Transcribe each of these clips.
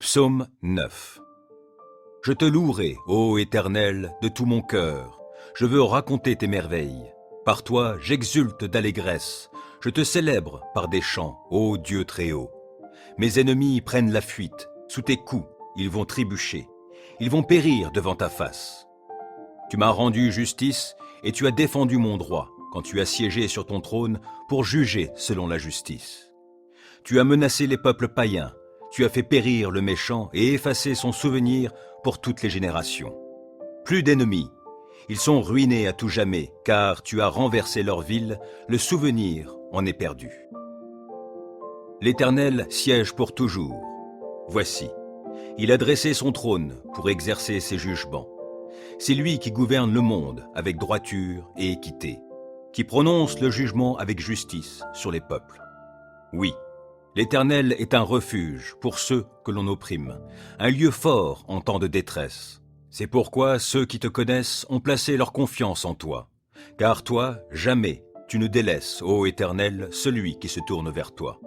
Psaume 9. Je te louerai, ô Éternel, de tout mon cœur. Je veux raconter tes merveilles. Par toi, j'exulte d'allégresse. Je te célèbre par des chants, ô Dieu très haut. Mes ennemis prennent la fuite. Sous tes coups, ils vont trébucher. Ils vont périr devant ta face. Tu m'as rendu justice et tu as défendu mon droit quand tu as siégé sur ton trône pour juger selon la justice. Tu as menacé les peuples païens. Tu as fait périr le méchant et effacé son souvenir pour toutes les générations. Plus d'ennemis. Ils sont ruinés à tout jamais, car tu as renversé leur ville, le souvenir en est perdu. L'Éternel siège pour toujours. Voici, il a dressé son trône pour exercer ses jugements. C'est lui qui gouverne le monde avec droiture et équité, qui prononce le jugement avec justice sur les peuples. Oui, l'Éternel est un refuge pour ceux que l'on opprime, un lieu fort en temps de détresse. C'est pourquoi ceux qui te connaissent ont placé leur confiance en toi. Car toi, jamais, tu ne délaisses, ô Éternel, celui qui se tourne vers toi.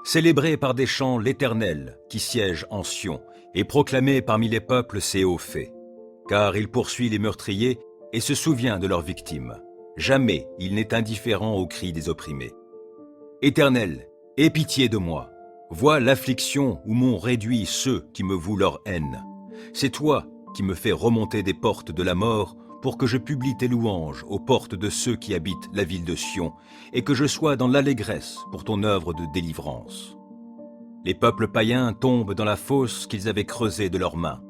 Célébrez par des chants l'Éternel qui siège en Sion et proclamez parmi les peuples ses hauts faits. Car il poursuit les meurtriers et se souvient de leurs victimes. Jamais il n'est indifférent aux cris des opprimés. Éternel, aie pitié de moi. Vois l'affliction où m'ont réduit ceux qui me vouent leur haine. C'est toi qui me fais remonter des portes de la mort pour que je publie tes louanges aux portes de ceux qui habitent la ville de Sion et que je sois dans l'allégresse pour ton œuvre de délivrance. Les peuples païens tombent dans la fosse qu'ils avaient creusée de leurs mains.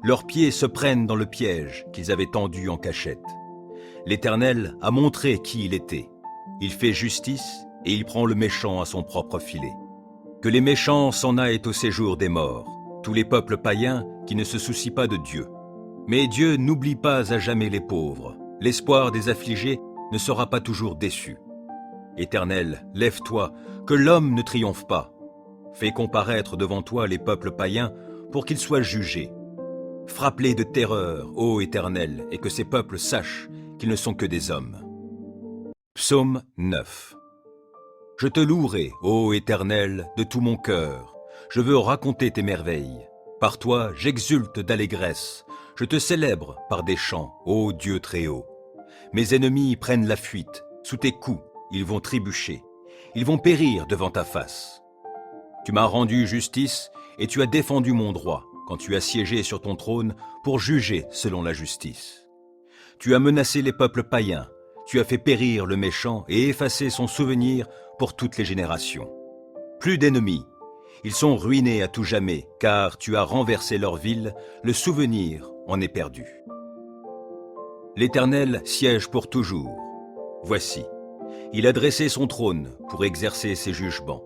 Leurs pieds se prennent dans le piège qu'ils avaient tendu en cachette. L'Éternel a montré qui il était. Il fait justice et il prend le méchant à son propre filet. Que les méchants s'en aillent au séjour des morts, tous les peuples païens qui ne se soucient pas de Dieu. Mais Dieu n'oublie pas à jamais les pauvres. L'espoir des affligés ne sera pas toujours déçu. Éternel, lève-toi, que l'homme ne triomphe pas. Fais comparaître devant toi les peuples païens pour qu'ils soient jugés. Frappe-les de terreur, ô Éternel, et que ces peuples sachent qu'ils ne sont que des hommes. Psaume 9. Je te louerai, ô Éternel, de tout mon cœur. Je veux raconter tes merveilles. Par toi, j'exulte d'allégresse. Je te célèbre par des chants, ô Dieu très haut. Mes ennemis prennent la fuite. Sous tes coups, ils vont trébucher. Ils vont périr devant ta face. Tu m'as rendu justice et tu as défendu mon droit quand tu as siégé sur ton trône pour juger selon la justice. Tu as menacé les peuples païens. Tu as fait périr le méchant et effacé son souvenir pour toutes les générations. Plus d'ennemis. Ils sont ruinés à tout jamais, car tu as renversé leur ville, le souvenir en est perdu. L'Éternel siège pour toujours. Voici, il a dressé son trône pour exercer ses jugements.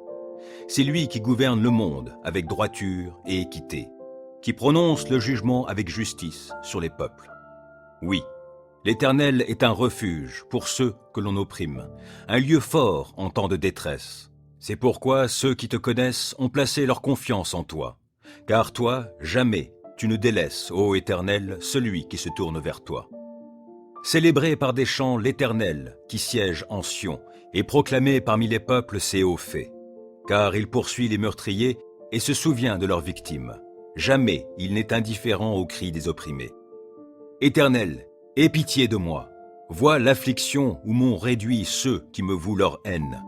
C'est lui qui gouverne le monde avec droiture et équité, qui prononce le jugement avec justice sur les peuples. Oui, l'Éternel est un refuge pour ceux que l'on opprime, un lieu fort en temps de détresse. C'est pourquoi ceux qui te connaissent ont placé leur confiance en toi. Car toi, jamais, tu ne délaisses, ô Éternel, celui qui se tourne vers toi. Célébrez par des chants l'Éternel qui siège en Sion et proclamez parmi les peuples ses hauts faits. Car il poursuit les meurtriers et se souvient de leurs victimes. Jamais il n'est indifférent aux cris des opprimés. Éternel, aie pitié de moi. Vois l'affliction où m'ont réduit ceux qui me vouent leur haine.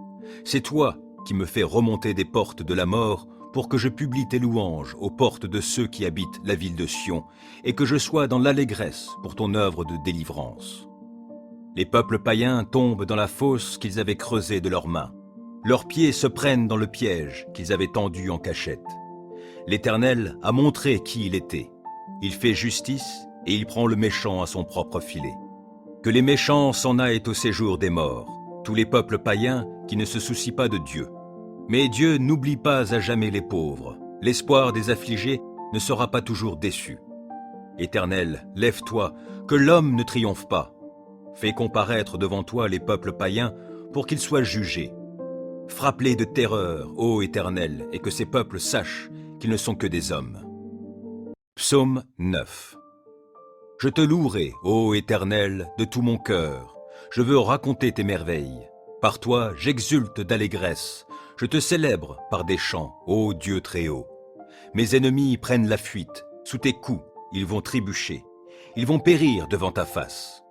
C'est toi qui me fais remonter des portes de la mort pour que je publie tes louanges aux portes de ceux qui habitent la ville de Sion et que je sois dans l'allégresse pour ton œuvre de délivrance. Les peuples païens tombent dans la fosse qu'ils avaient creusée de leurs mains. Leurs pieds se prennent dans le piège qu'ils avaient tendu en cachette. L'Éternel a montré qui il était. Il fait justice et il prend le méchant à son propre filet. Que les méchants s'en aillent au séjour des morts, tous les peuples païens qui ne se soucient pas de Dieu. Mais Dieu n'oublie pas à jamais les pauvres. L'espoir des affligés ne sera pas toujours déçu. Éternel, lève-toi, que l'homme ne triomphe pas. Fais comparaître devant toi les peuples païens pour qu'ils soient jugés. Frappe-les de terreur, ô Éternel, et que ces peuples sachent qu'ils ne sont que des hommes. Psaume 9. Je te louerai, ô Éternel, de tout mon cœur. Je veux raconter tes merveilles. Par toi, j'exulte d'allégresse. Je te célèbre par des chants, ô Dieu très haut. Mes ennemis prennent la fuite. Sous tes coups, ils vont trébucher. Ils vont périr devant ta face.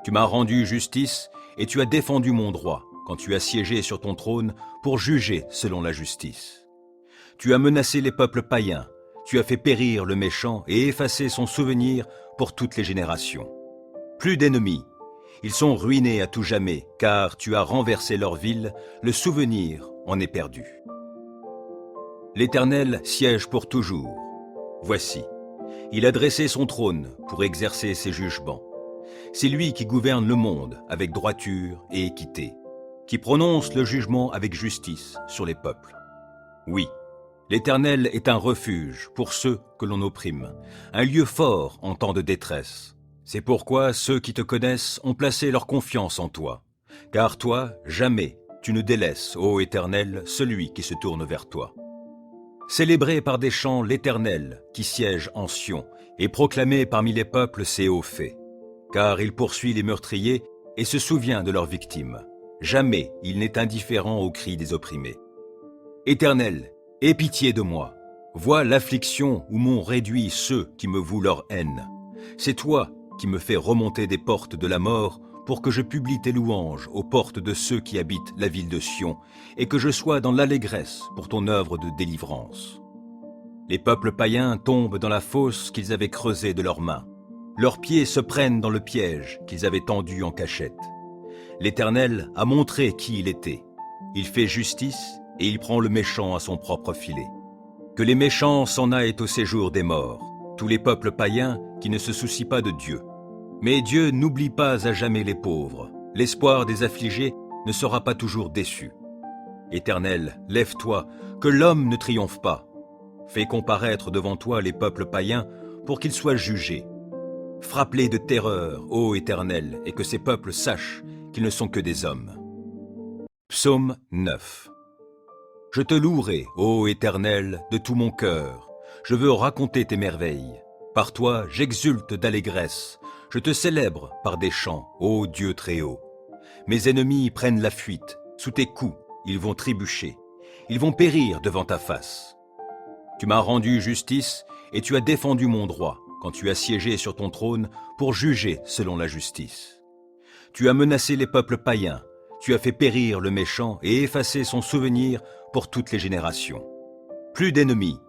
Tu m'as rendu justice et tu as défendu mon droit quand tu as siégé sur ton trône pour juger selon la justice. Tu as menacé les peuples païens. Tu as fait périr le méchant et effacé son souvenir pour toutes les générations. Plus d'ennemis. Ils sont ruinés à tout jamais, car tu as renversé leur ville, le souvenir en est perdu. L'Éternel siège pour toujours. Voici, il a dressé son trône pour exercer ses jugements. C'est lui qui gouverne le monde avec droiture et équité, qui prononce le jugement avec justice sur les peuples. Oui, l'Éternel est un refuge pour ceux que l'on opprime, un lieu fort en temps de détresse. C'est pourquoi ceux qui te connaissent ont placé leur confiance en toi. Car toi, jamais, tu ne délaisses, ô Éternel, celui qui se tourne vers toi. Célébrez par des chants l'Éternel qui siège en Sion et proclamez parmi les peuples ses hauts faits. Car il poursuit les meurtriers et se souvient de leurs victimes. Jamais il n'est indifférent aux cris des opprimés. Éternel, aie pitié de moi. Vois l'affliction où m'ont réduit ceux qui me vouent leur haine. C'est toi qui me fais remonter des portes de la mort pour que je publie tes louanges aux portes de ceux qui habitent la ville de Sion et que je sois dans l'allégresse pour ton œuvre de délivrance. Les peuples païens tombent dans la fosse qu'ils avaient creusée de leurs mains. Leurs pieds se prennent dans le piège qu'ils avaient tendu en cachette. L'Éternel a montré qui il était. Il fait justice et il prend le méchant à son propre filet. Que les méchants s'en aillent au séjour des morts, tous les peuples païens qui ne se soucient pas de Dieu. Mais Dieu n'oublie pas à jamais les pauvres. L'espoir des affligés ne sera pas toujours déçu. Éternel, lève-toi, que l'homme ne triomphe pas. Fais comparaître devant toi les peuples païens pour qu'ils soient jugés. Frappe-les de terreur, ô Éternel, et que ces peuples sachent qu'ils ne sont que des hommes. Psaume 9. Je te louerai, ô Éternel, de tout mon cœur. Je veux raconter tes merveilles. Par toi, j'exulte d'allégresse. Je te célèbre par des chants, ô Dieu très haut. Mes ennemis prennent la fuite. Sous tes coups, ils vont trébucher. Ils vont périr devant ta face. Tu m'as rendu justice et tu as défendu mon droit quand tu as siégé sur ton trône pour juger selon la justice. Tu as menacé les peuples païens. Tu as fait périr le méchant et effacé son souvenir pour toutes les générations. Plus d'ennemis.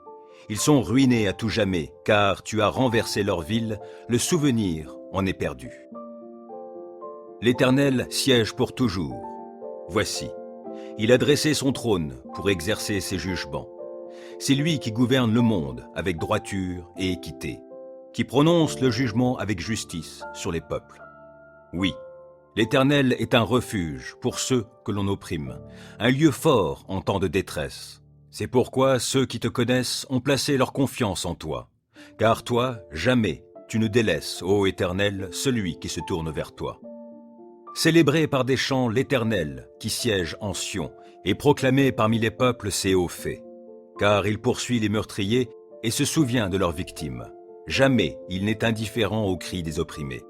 Ils sont ruinés à tout jamais, car tu as renversé leur ville, le souvenir en est perdu. L'Éternel siège pour toujours. Voici, il a dressé son trône pour exercer ses jugements. C'est lui qui gouverne le monde avec droiture et équité, qui prononce le jugement avec justice sur les peuples. Oui, l'Éternel est un refuge pour ceux que l'on opprime, un lieu fort en temps de détresse. C'est pourquoi ceux qui te connaissent ont placé leur confiance en toi. Car toi, jamais, tu ne délaisses, ô Éternel, celui qui se tourne vers toi. Célébrez par des chants l'Éternel qui siège en Sion et proclamez parmi les peuples ses hauts faits. Car il poursuit les meurtriers et se souvient de leurs victimes. Jamais il n'est indifférent aux cris des opprimés.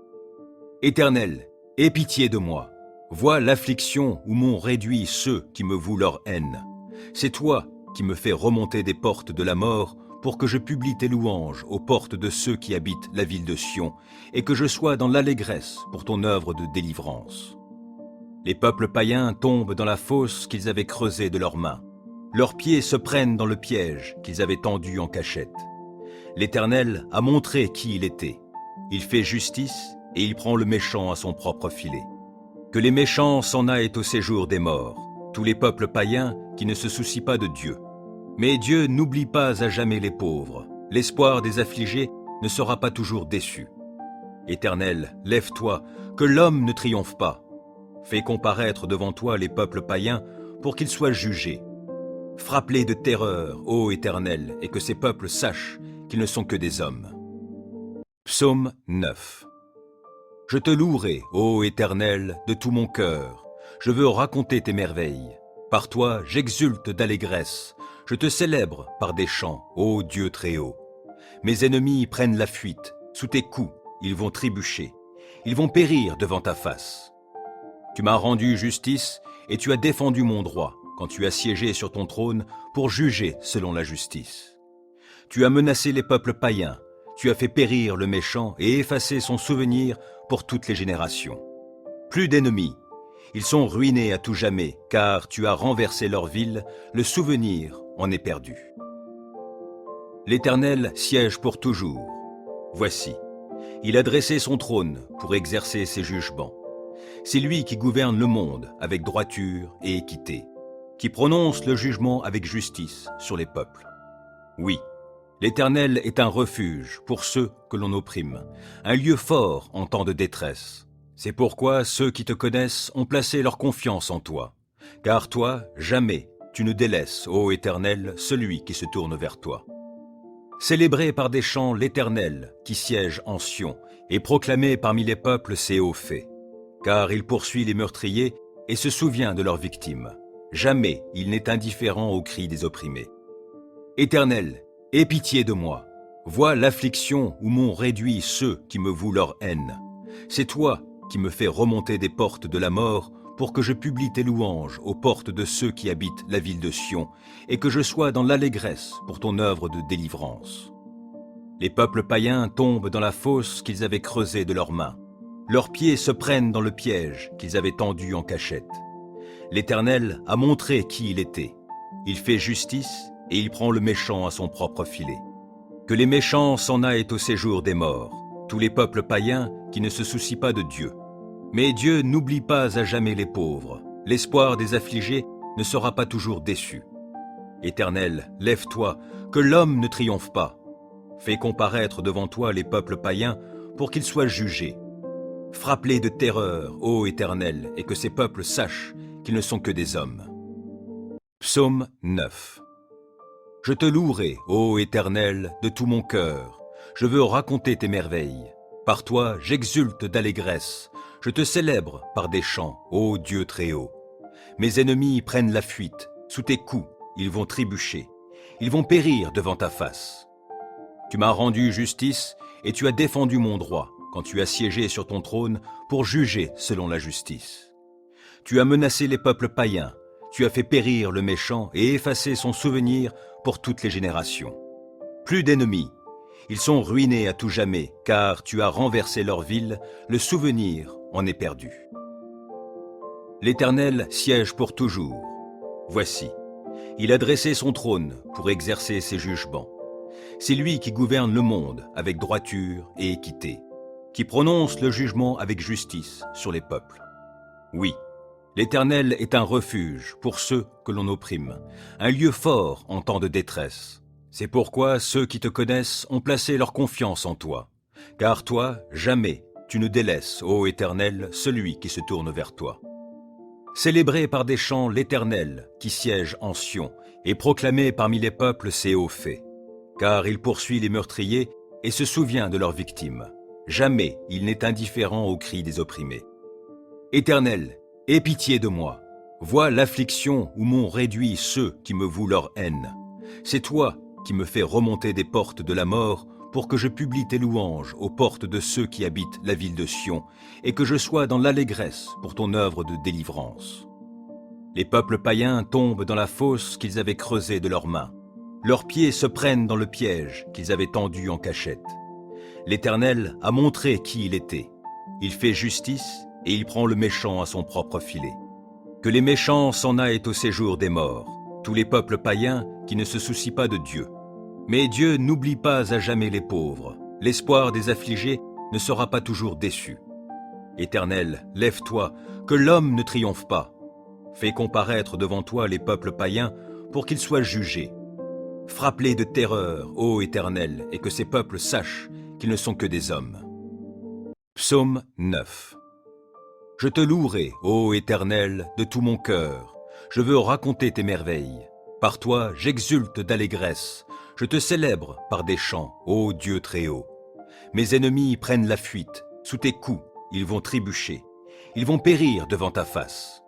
Éternel, aie pitié de moi. Vois l'affliction où m'ont réduit ceux qui me vouent leur haine. C'est toi qui me fais remonter des portes de la mort pour que je publie tes louanges aux portes de ceux qui habitent la ville de Sion et que je sois dans l'allégresse pour ton œuvre de délivrance. Les peuples païens tombent dans la fosse qu'ils avaient creusée de leurs mains. Leurs pieds se prennent dans le piège qu'ils avaient tendu en cachette. L'Éternel a montré qui il était. Il fait justice et il prend le méchant à son propre filet. Que les méchants s'en aillent au séjour des morts, tous les peuples païens qui ne se soucient pas de Dieu. Mais Dieu n'oublie pas à jamais les pauvres. L'espoir des affligés ne sera pas toujours déçu. Éternel, lève-toi, que l'homme ne triomphe pas. Fais comparaître devant toi les peuples païens pour qu'ils soient jugés. Frappe-les de terreur, ô Éternel, et que ces peuples sachent qu'ils ne sont que des hommes. Psaume 9. Je te louerai, ô Éternel, de tout mon cœur. Je veux raconter tes merveilles. Par toi, j'exulte d'allégresse. Je te célèbre par des chants, ô Dieu très haut. Mes ennemis prennent la fuite. Sous tes coups, ils vont trébucher. Ils vont périr devant ta face. Tu m'as rendu justice et tu as défendu mon droit quand tu as siégé sur ton trône pour juger selon la justice. Tu as menacé les peuples païens, tu as fait périr le méchant et effacé son souvenir pour toutes les générations. Plus d'ennemis, ils sont ruinés à tout jamais, car tu as renversé leur ville, le souvenir en est perdu. L'Éternel siège pour toujours. Voici, il a dressé son trône pour exercer ses jugements. C'est lui qui gouverne le monde avec droiture et équité, qui prononce le jugement avec justice sur les peuples. Oui, l'Éternel est un refuge pour ceux que l'on opprime, un lieu fort en temps de détresse. C'est pourquoi ceux qui te connaissent ont placé leur confiance en toi. Car toi, jamais, tu ne délaisses, ô Éternel, celui qui se tourne vers toi. Célébrez par des chants l'Éternel qui siège en Sion, et proclamez parmi les peuples ses hauts faits. Car il poursuit les meurtriers et se souvient de leurs victimes. Jamais il n'est indifférent aux cris des opprimés. Éternel, aie pitié de moi. Vois l'affliction où m'ont réduit ceux qui me vouent leur haine. C'est toi qui me fais remonter des portes de la mort pour que je publie tes louanges aux portes de ceux qui habitent la ville de Sion et que je sois dans l'allégresse pour ton œuvre de délivrance. Les peuples païens tombent dans la fosse qu'ils avaient creusée de leurs mains. Leurs pieds se prennent dans le piège qu'ils avaient tendu en cachette. L'Éternel a montré qui il était. Il fait justice et il prend le méchant à son propre filet. Que les méchants s'en aillent au séjour des morts, tous les peuples païens qui ne se soucient pas de Dieu. Mais Dieu n'oublie pas à jamais les pauvres. L'espoir des affligés ne sera pas toujours déçu. Éternel, lève-toi, que l'homme ne triomphe pas. Fais comparaître devant toi les peuples païens pour qu'ils soient jugés. Frappe-les de terreur, ô Éternel, et que ces peuples sachent qu'ils ne sont que des hommes. Psaume 9. Je te louerai, ô Éternel, de tout mon cœur. Je veux raconter tes merveilles. Par toi, j'exulte d'allégresse. Je te célèbre par des chants, ô Dieu très haut. Mes ennemis prennent la fuite. Sous tes coups, ils vont trébucher. Ils vont périr devant ta face. Tu m'as rendu justice et tu as défendu mon droit quand tu as siégé sur ton trône pour juger selon la justice. Tu as menacé les peuples païens. Tu as fait périr le méchant et effacé son souvenir pour toutes les générations. Plus d'ennemis. Ils sont ruinés à tout jamais, car tu as renversé leur ville, le souvenir en est perdu. L'Éternel siège pour toujours. Voici, il a dressé son trône pour exercer ses jugements. C'est lui qui gouverne le monde avec droiture et équité, qui prononce le jugement avec justice sur les peuples. Oui, l'Éternel est un refuge pour ceux que l'on opprime, un lieu fort en temps de détresse. C'est pourquoi ceux qui te connaissent ont placé leur confiance en toi. Car toi, jamais, tu ne délaisses, ô Éternel, celui qui se tourne vers toi. Célébrez par des chants l'Éternel qui siège en Sion, et proclamez parmi les peuples ses hauts faits. Car il poursuit les meurtriers et se souvient de leurs victimes. Jamais il n'est indifférent aux cris des opprimés. Éternel, aie pitié de moi. Vois l'affliction où m'ont réduit ceux qui me vouent leur haine. C'est toi qui me fais remonter des portes de la mort pour que je publie tes louanges aux portes de ceux qui habitent la ville de Sion et que je sois dans l'allégresse pour ton œuvre de délivrance. Les peuples païens tombent dans la fosse qu'ils avaient creusée de leurs mains. Leurs pieds se prennent dans le piège qu'ils avaient tendu en cachette. L'Éternel a montré qui il était. Il fait justice et il prend le méchant à son propre filet. Que les méchants s'en aillent au séjour des morts, tous les peuples païens qui ne se soucient pas de Dieu. Mais Dieu n'oublie pas à jamais les pauvres. L'espoir des affligés ne sera pas toujours déçu. Éternel, lève-toi, que l'homme ne triomphe pas. Fais comparaître devant toi les peuples païens pour qu'ils soient jugés. Frappe-les de terreur, ô Éternel, et que ces peuples sachent qu'ils ne sont que des hommes. Psaume 9. Je te louerai, ô Éternel, de tout mon cœur. Je veux raconter tes merveilles. Par toi, j'exulte d'allégresse. Je te célèbre par des chants, ô Dieu très haut. Mes ennemis prennent la fuite. Sous tes coups, ils vont trébucher. Ils vont périr devant ta face.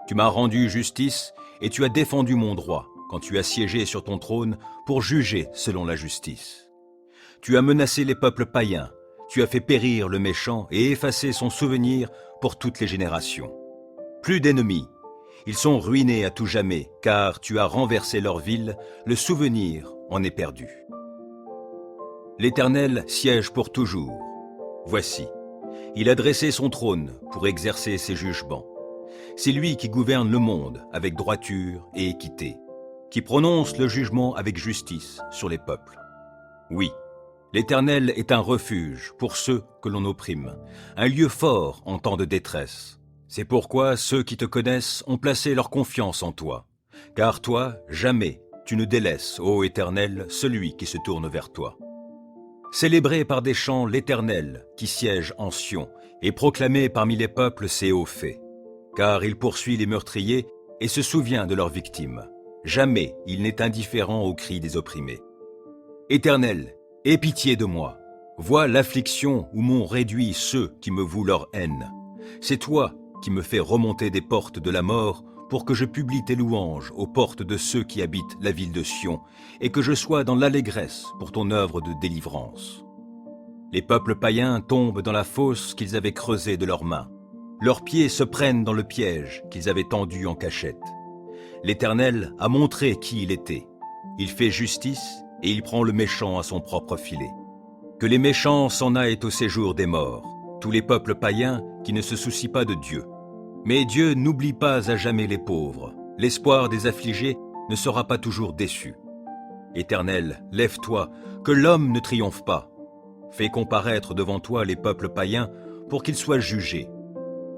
Tu m'as rendu justice et tu as défendu mon droit quand tu as siégé sur ton trône pour juger selon la justice. Tu as menacé les peuples païens. Tu as fait périr le méchant et effacé son souvenir pour toutes les générations. Plus d'ennemis. Ils sont ruinés à tout jamais, car tu as renversé leur ville, le souvenir en est perdu. L'Éternel siège pour toujours. Voici, il a dressé son trône pour exercer ses jugements. C'est lui qui gouverne le monde avec droiture et équité, qui prononce le jugement avec justice sur les peuples. Oui, l'Éternel est un refuge pour ceux que l'on opprime, un lieu fort en temps de détresse. C'est pourquoi ceux qui te connaissent ont placé leur confiance en toi. Car toi, jamais, tu ne délaisses, ô Éternel, celui qui se tourne vers toi. Célébrez par des chants l'Éternel qui siège en Sion, et proclamez parmi les peuples ses hauts faits. Car il poursuit les meurtriers et se souvient de leurs victimes. Jamais il n'est indifférent aux cris des opprimés. Éternel, aie pitié de moi. Vois l'affliction où m'ont réduit ceux qui me vouent leur haine. C'est toi qui me fais remonter des portes de la mort pour que je publie tes louanges aux portes de ceux qui habitent la ville de Sion et que je sois dans l'allégresse pour ton œuvre de délivrance. Les peuples païens tombent dans la fosse qu'ils avaient creusée de leurs mains. Leurs pieds se prennent dans le piège qu'ils avaient tendu en cachette. L'Éternel a montré qui il était. Il fait justice et il prend le méchant à son propre filet. Que les méchants s'en aillent au séjour des morts, tous les peuples païens qui ne se soucient pas de Dieu. Mais Dieu n'oublie pas à jamais les pauvres. L'espoir des affligés ne sera pas toujours déçu. Éternel, lève-toi, que l'homme ne triomphe pas. Fais comparaître devant toi les peuples païens pour qu'ils soient jugés.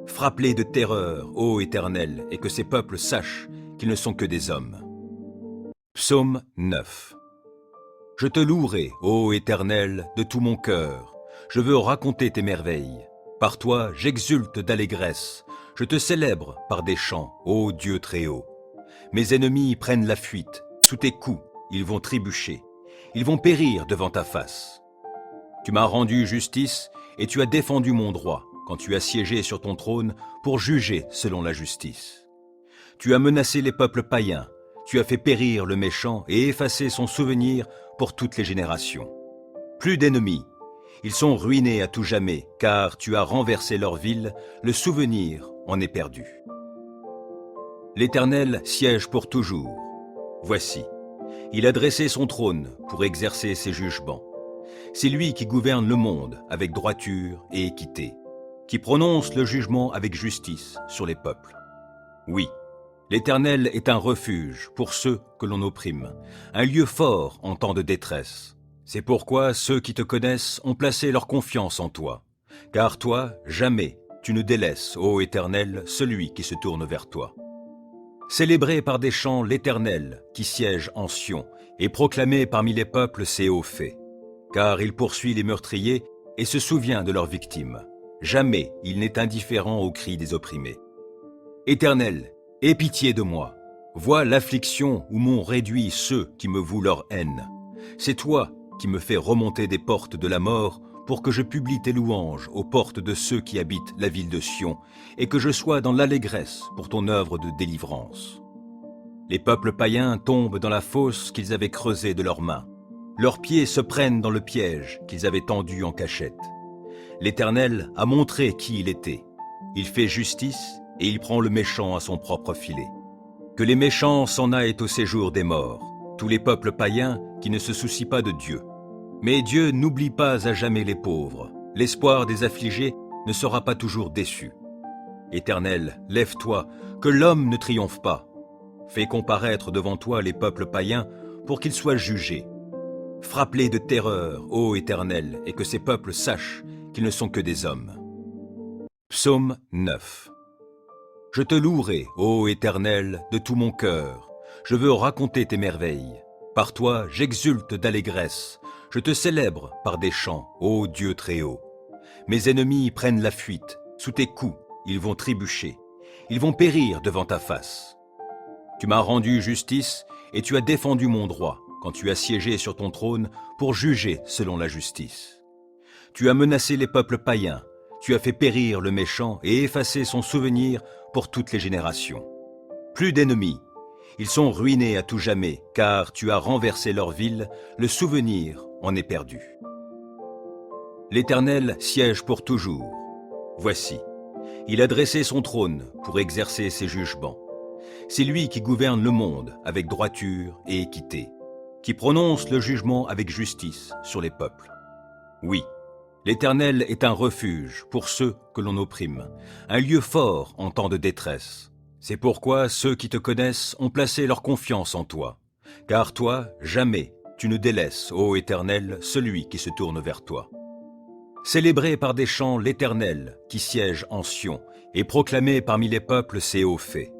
Frappe-les de terreur, ô Éternel, et que ces peuples sachent qu'ils ne sont que des hommes. Psaume 9. Je te louerai, ô Éternel, de tout mon cœur. Je veux raconter tes merveilles. Par toi, j'exulte d'allégresse. Je te célèbre par des chants, ô Dieu très haut. Mes ennemis prennent la fuite. Sous tes coups, ils vont trébucher. Ils vont périr devant ta face. Tu m'as rendu justice et tu as défendu mon droit quand tu as siégé sur ton trône pour juger selon la justice. Tu as menacé les peuples païens. Tu as fait périr le méchant et effacé son souvenir pour toutes les générations. Plus d'ennemis. Ils sont ruinés à tout jamais, car tu as renversé leur ville, le souvenir en est perdu. L'Éternel siège pour toujours. Voici, il a dressé son trône pour exercer ses jugements. C'est lui qui gouverne le monde avec droiture et équité, qui prononce le jugement avec justice sur les peuples. Oui, l'Éternel est un refuge pour ceux que l'on opprime, un lieu fort en temps de détresse. C'est pourquoi ceux qui te connaissent ont placé leur confiance en toi. Car toi, jamais, tu ne délaisses, ô Éternel, celui qui se tourne vers toi. Célébrez par des chants l'Éternel qui siège en Sion, et proclamez parmi les peuples ses hauts faits. Car il poursuit les meurtriers et se souvient de leurs victimes. Jamais il n'est indifférent aux cris des opprimés. Éternel, aie pitié de moi. Vois l'affliction où m'ont réduit ceux qui me vouent leur haine. C'est toi qui me fais remonter des portes de la mort pour que je publie tes louanges aux portes de ceux qui habitent la ville de Sion et que je sois dans l'allégresse pour ton œuvre de délivrance. Les peuples païens tombent dans la fosse qu'ils avaient creusée de leurs mains. Leurs pieds se prennent dans le piège qu'ils avaient tendu en cachette. L'Éternel a montré qui il était. Il fait justice et il prend le méchant à son propre filet. Que les méchants s'en aillent au séjour des morts, tous les peuples païens qui ne se soucient pas de Dieu. Mais Dieu n'oublie pas à jamais les pauvres. L'espoir des affligés ne sera pas toujours déçu. Éternel, lève-toi, que l'homme ne triomphe pas. Fais comparaître devant toi les peuples païens pour qu'ils soient jugés. Frappe-les de terreur, ô Éternel, et que ces peuples sachent qu'ils ne sont que des hommes. Psaume 9. Je te louerai, ô Éternel, de tout mon cœur. Je veux raconter tes merveilles. Par toi, j'exulte d'allégresse. Je te célèbre par des chants, ô Dieu très haut. Mes ennemis prennent la fuite. Sous tes coups, ils vont trébucher. Ils vont périr devant ta face. Tu m'as rendu justice et tu as défendu mon droit quand tu as siégé sur ton trône pour juger selon la justice. Tu as menacé les peuples païens. Tu as fait périr le méchant et effacé son souvenir pour toutes les générations. Plus d'ennemis. Ils sont ruinés à tout jamais, car tu as renversé leur ville, le souvenir en est perdu. L'Éternel siège pour toujours. Voici, il a dressé son trône pour exercer ses jugements. C'est lui qui gouverne le monde avec droiture et équité, qui prononce le jugement avec justice sur les peuples. Oui, l'Éternel est un refuge pour ceux que l'on opprime, un lieu fort en temps de détresse. C'est pourquoi ceux qui te connaissent ont placé leur confiance en toi. Car toi, jamais, tu ne délaisses, ô Éternel, celui qui se tourne vers toi. Célébrez par des chants l'Éternel qui siège en Sion, et proclamez parmi les peuples ses hauts faits.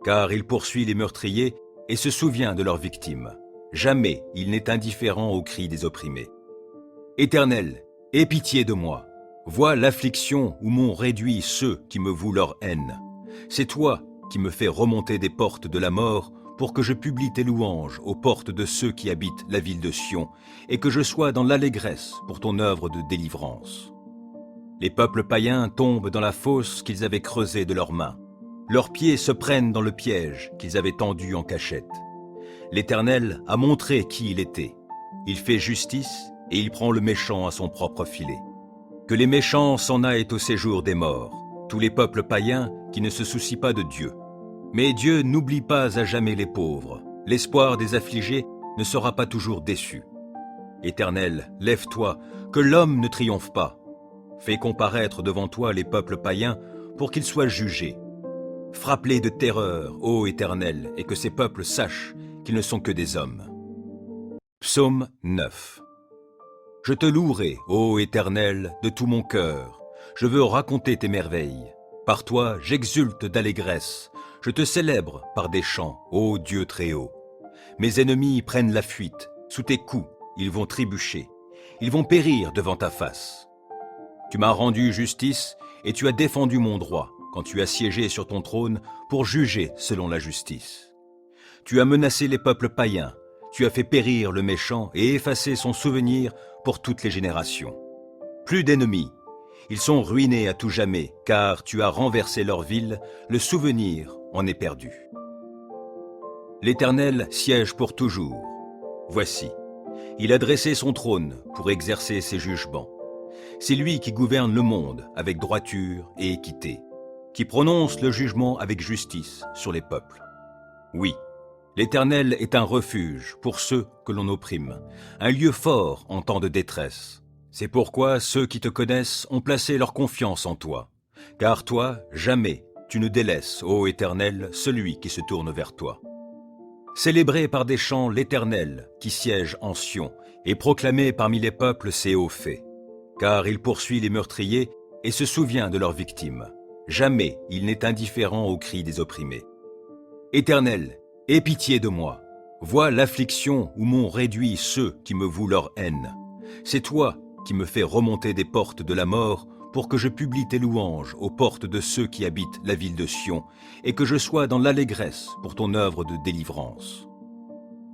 Car il poursuit les meurtriers et se souvient de leurs victimes. Jamais il n'est indifférent aux cris des opprimés. Éternel, aie pitié de moi. Vois l'affliction où m'ont réduit ceux qui me vouent leur haine. C'est toi qui me fais remonter des portes de la mort pour que je publie tes louanges aux portes de ceux qui habitent la ville de Sion et que je sois dans l'allégresse pour ton œuvre de délivrance. Les peuples païens tombent dans la fosse qu'ils avaient creusée de leurs mains. Leurs pieds se prennent dans le piège qu'ils avaient tendu en cachette. L'Éternel a montré qui il était. Il fait justice et il prend le méchant à son propre filet. Que les méchants s'en aillent au séjour des morts, tous les peuples païens qui ne se soucient pas de Dieu. Mais Dieu n'oublie pas à jamais les pauvres. L'espoir des affligés ne sera pas toujours déçu. Éternel, lève-toi, que l'homme ne triomphe pas. Fais comparaître devant toi les peuples païens pour qu'ils soient jugés. Frappe-les de terreur, ô Éternel, et que ces peuples sachent qu'ils ne sont que des hommes. Psaume 9. Je te louerai, ô Éternel, de tout mon cœur. Je veux raconter tes merveilles. Par toi, j'exulte d'allégresse. Je te célèbre par des chants, ô Dieu très haut. Mes ennemis prennent la fuite. Sous tes coups, ils vont trébucher. Ils vont périr devant ta face. Tu m'as rendu justice et tu as défendu mon droit quand tu as siégé sur ton trône pour juger selon la justice. Tu as menacé les peuples païens. Tu as fait périr le méchant et effacé son souvenir pour toutes les générations. Plus d'ennemis. Ils sont ruinés à tout jamais, car tu as renversé leur ville, le souvenir en est perdu. L'Éternel siège pour toujours. Voici, il a dressé son trône pour exercer ses jugements. C'est lui qui gouverne le monde avec droiture et équité, qui prononce le jugement avec justice sur les peuples. Oui, l'Éternel est un refuge pour ceux que l'on opprime, un lieu fort en temps de détresse. C'est pourquoi ceux qui te connaissent ont placé leur confiance en toi. Car toi, jamais, tu ne délaisses, ô Éternel, celui qui se tourne vers toi. Célébrez par des chants l'Éternel qui siège en Sion, et proclamez parmi les peuples ses hauts faits. Car il poursuit les meurtriers et se souvient de leurs victimes. Jamais il n'est indifférent aux cris des opprimés. Éternel, aie pitié de moi. Vois l'affliction où m'ont réduit ceux qui me vouent leur haine. C'est toi qui me fais remonter des portes de la mort pour que je publie tes louanges aux portes de ceux qui habitent la ville de Sion et que je sois dans l'allégresse pour ton œuvre de délivrance.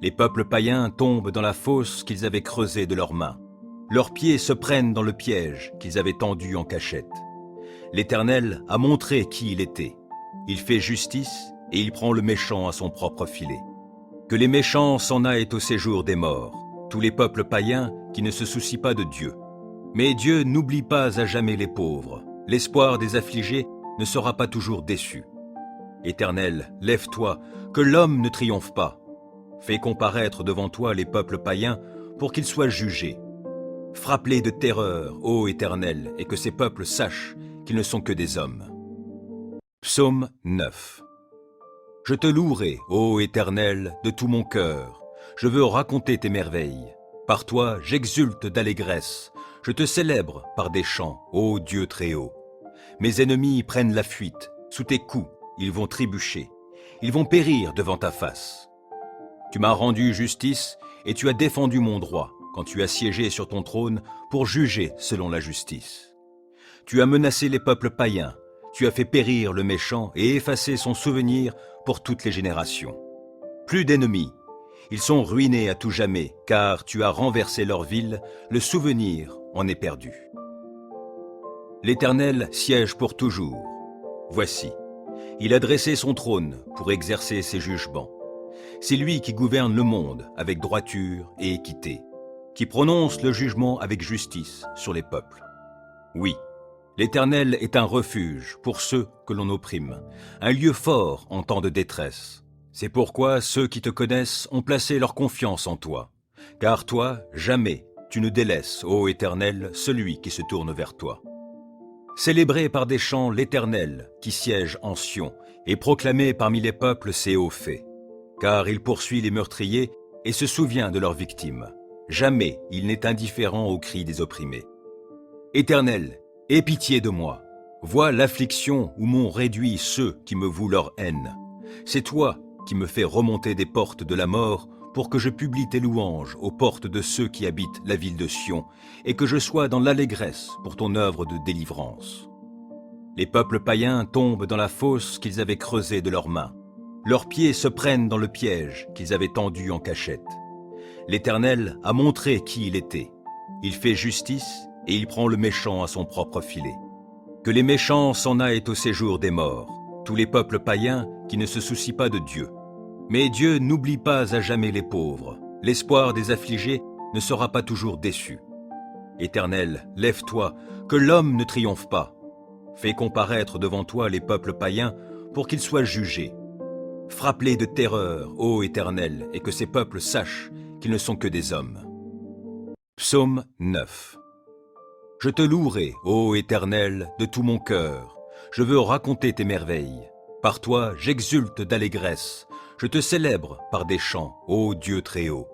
Les peuples païens tombent dans la fosse qu'ils avaient creusée de leurs mains. Leurs pieds se prennent dans le piège qu'ils avaient tendu en cachette. L'Éternel a montré qui il était. Il fait justice et il prend le méchant à son propre filet. Que les méchants s'en aillent au séjour des morts, tous les peuples païens qui ne se soucient pas de Dieu. Mais Dieu n'oublie pas à jamais les pauvres. L'espoir des affligés ne sera pas toujours déçu. Éternel, lève-toi, que l'homme ne triomphe pas. Fais comparaître devant toi les peuples païens pour qu'ils soient jugés. Frappe-les de terreur, ô Éternel, et que ces peuples sachent qu'ils ne sont que des hommes. Psaume 9. Je te louerai, ô Éternel, de tout mon cœur. Je veux raconter tes merveilles. Par toi, j'exulte d'allégresse. Je te célèbre par des chants, ô Dieu très haut. Mes ennemis prennent la fuite. Sous tes coups, ils vont trébucher. Ils vont périr devant ta face. Tu m'as rendu justice et tu as défendu mon droit quand tu as siégé sur ton trône pour juger selon la justice. Tu as menacé les peuples païens. Tu as fait périr le méchant et effacé son souvenir pour toutes les générations. Plus d'ennemis. Ils sont ruinés à tout jamais, car tu as renversé leur ville, le souvenir en est perdu. L'Éternel siège pour toujours. Voici, il a dressé son trône pour exercer ses jugements. C'est lui qui gouverne le monde avec droiture et équité, qui prononce le jugement avec justice sur les peuples. Oui, l'Éternel est un refuge pour ceux que l'on opprime, un lieu fort en temps de détresse. C'est pourquoi ceux qui te connaissent ont placé leur confiance en toi. Car toi, jamais, tu ne délaisses, ô Éternel, celui qui se tourne vers toi. Célébrez par des chants l'Éternel, qui siège en Sion, et proclamez parmi les peuples ses hauts faits. Car il poursuit les meurtriers et se souvient de leurs victimes. Jamais il n'est indifférent aux cris des opprimés. Éternel, aie pitié de moi. Vois l'affliction où m'ont réduit ceux qui me vouent leur haine. C'est toi qui me fais remonter des portes de la mort pour que je publie tes louanges aux portes de ceux qui habitent la ville de Sion et que je sois dans l'allégresse pour ton œuvre de délivrance. Les peuples païens tombent dans la fosse qu'ils avaient creusée de leurs mains. Leurs pieds se prennent dans le piège qu'ils avaient tendu en cachette. L'Éternel a montré qui il était. Il fait justice et il prend le méchant à son propre filet. Que les méchants s'en aillent au séjour des morts, tous les peuples païens qui ne se soucient pas de Dieu. Mais Dieu n'oublie pas à jamais les pauvres. L'espoir des affligés ne sera pas toujours déçu. Éternel, lève-toi, que l'homme ne triomphe pas. Fais comparaître devant toi les peuples païens pour qu'ils soient jugés. Frappe-les de terreur, ô Éternel, et que ces peuples sachent qu'ils ne sont que des hommes. Psaume 9. Je te louerai, ô Éternel, de tout mon cœur. Je veux raconter tes merveilles. Par toi, j'exulte d'allégresse. Je te célèbre par des chants, ô Dieu très haut.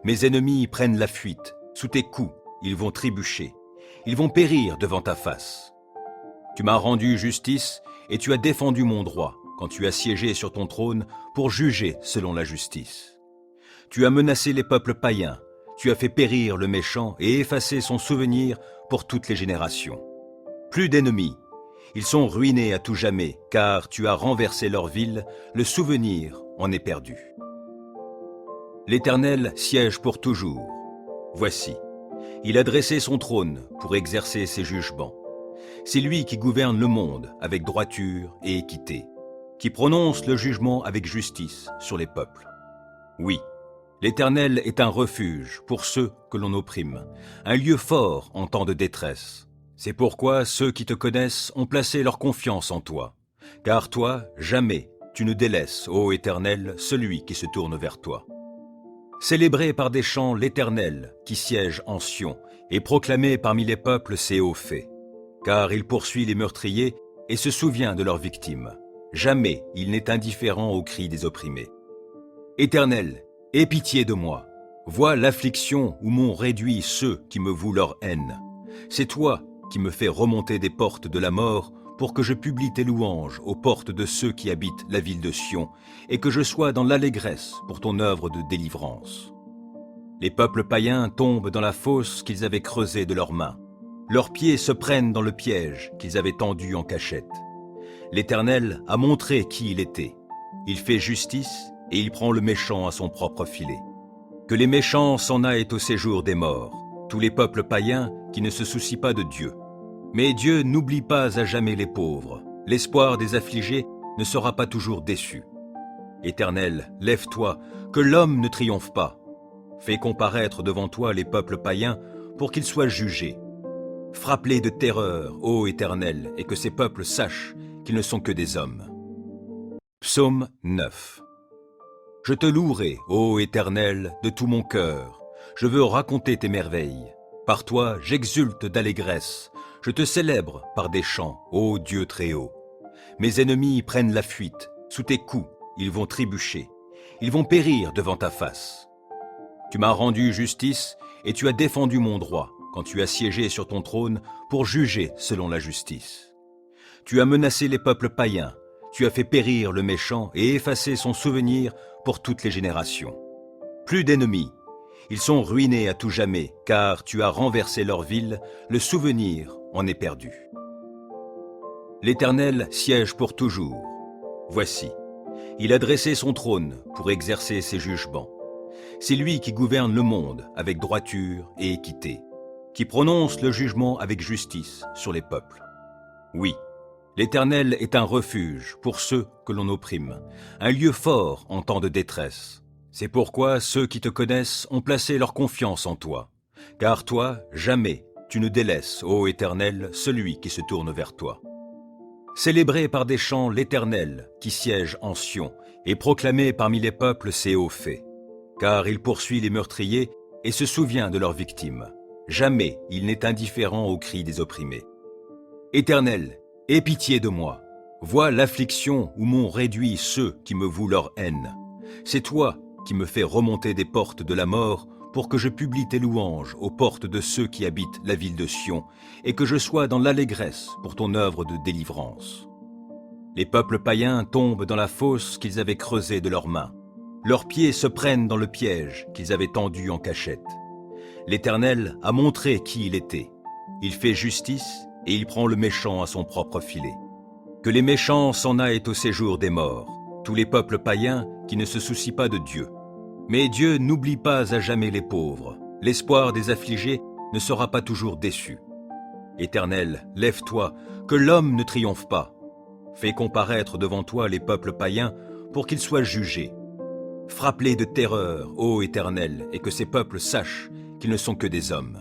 Mes ennemis prennent la fuite. Sous tes coups, ils vont trébucher. Ils vont périr devant ta face. Tu m'as rendu justice et tu as défendu mon droit quand tu as siégé sur ton trône pour juger selon la justice. Tu as menacé les peuples païens. Tu as fait périr le méchant et effacé son souvenir pour toutes les générations. Plus d'ennemis. Ils sont ruinés à tout jamais, car tu as renversé leur ville, le souvenir en est perdu. L'Éternel siège pour toujours. Voici, il a dressé son trône pour exercer ses jugements. C'est lui qui gouverne le monde avec droiture et équité, qui prononce le jugement avec justice sur les peuples. Oui, l'Éternel est un refuge pour ceux que l'on opprime, un lieu fort en temps de détresse. C'est pourquoi ceux qui te connaissent ont placé leur confiance en toi. Car toi, jamais, tu ne délaisses, ô Éternel, celui qui se tourne vers toi. Célébrez par des chants l'Éternel, qui siège en Sion, et proclamez parmi les peuples ses hauts faits. Car il poursuit les meurtriers et se souvient de leurs victimes. Jamais il n'est indifférent aux cris des opprimés. Éternel, aie pitié de moi. Vois l'affliction où m'ont réduit ceux qui me vouent leur haine. C'est toi qui me fais remonter des portes de la mort pour que je publie tes louanges aux portes de ceux qui habitent la ville de Sion et que je sois dans l'allégresse pour ton œuvre de délivrance. Les peuples païens tombent dans la fosse qu'ils avaient creusée de leurs mains. Leurs pieds se prennent dans le piège qu'ils avaient tendu en cachette. L'Éternel a montré qui il était. Il fait justice et il prend le méchant à son propre filet. Que les méchants s'en aillent au séjour des morts, tous les peuples païens qui ne se soucient pas de Dieu. Mais Dieu n'oublie pas à jamais les pauvres. L'espoir des affligés ne sera pas toujours déçu. Éternel, lève-toi, que l'homme ne triomphe pas. Fais comparaître devant toi les peuples païens pour qu'ils soient jugés. Frappe-les de terreur, ô Éternel, et que ces peuples sachent qu'ils ne sont que des hommes. Psaume 9. Je te louerai, ô Éternel, de tout mon cœur. Je veux raconter tes merveilles. Par toi, j'exulte d'allégresse. Je te célèbre par des chants, ô Dieu très haut. Mes ennemis prennent la fuite. Sous tes coups, ils vont trébucher. Ils vont périr devant ta face. Tu m'as rendu justice et tu as défendu mon droit quand tu as siégé sur ton trône pour juger selon la justice. Tu as menacé les peuples païens. Tu as fait périr le méchant et effacé son souvenir pour toutes les générations. Plus d'ennemis. Ils sont ruinés à tout jamais, car tu as renversé leur ville, le souvenir en est perdu. L'Éternel siège pour toujours. Voici, il a dressé son trône pour exercer ses jugements. C'est lui qui gouverne le monde avec droiture et équité, qui prononce le jugement avec justice sur les peuples. Oui, l'Éternel est un refuge pour ceux que l'on opprime, un lieu fort en temps de détresse. C'est pourquoi ceux qui te connaissent ont placé leur confiance en toi. Car toi, jamais, tu ne délaisses, ô Éternel, celui qui se tourne vers toi. Célébrez par des chants l'Éternel, qui siège en Sion, et proclamez parmi les peuples ses hauts faits. Car il poursuit les meurtriers et se souvient de leurs victimes. Jamais il n'est indifférent aux cris des opprimés. Éternel, aie pitié de moi. Vois l'affliction où m'ont réduit ceux qui me vouent leur haine. C'est toi qui me fais remonter des portes de la mort pour que je publie tes louanges aux portes de ceux qui habitent la ville de Sion et que je sois dans l'allégresse pour ton œuvre de délivrance. Les peuples païens tombent dans la fosse qu'ils avaient creusée de leurs mains. Leurs pieds se prennent dans le piège qu'ils avaient tendu en cachette. L'Éternel a montré qui il était. Il fait justice et il prend le méchant à son propre filet. Que les méchants s'en aillent au séjour des morts, tous les peuples païens qui ne se soucient pas de Dieu. Mais Dieu n'oublie pas à jamais les pauvres. L'espoir des affligés ne sera pas toujours déçu. Éternel, lève-toi, que l'homme ne triomphe pas. Fais comparaître devant toi les peuples païens pour qu'ils soient jugés. Frappe-les de terreur, ô Éternel, et que ces peuples sachent qu'ils ne sont que des hommes.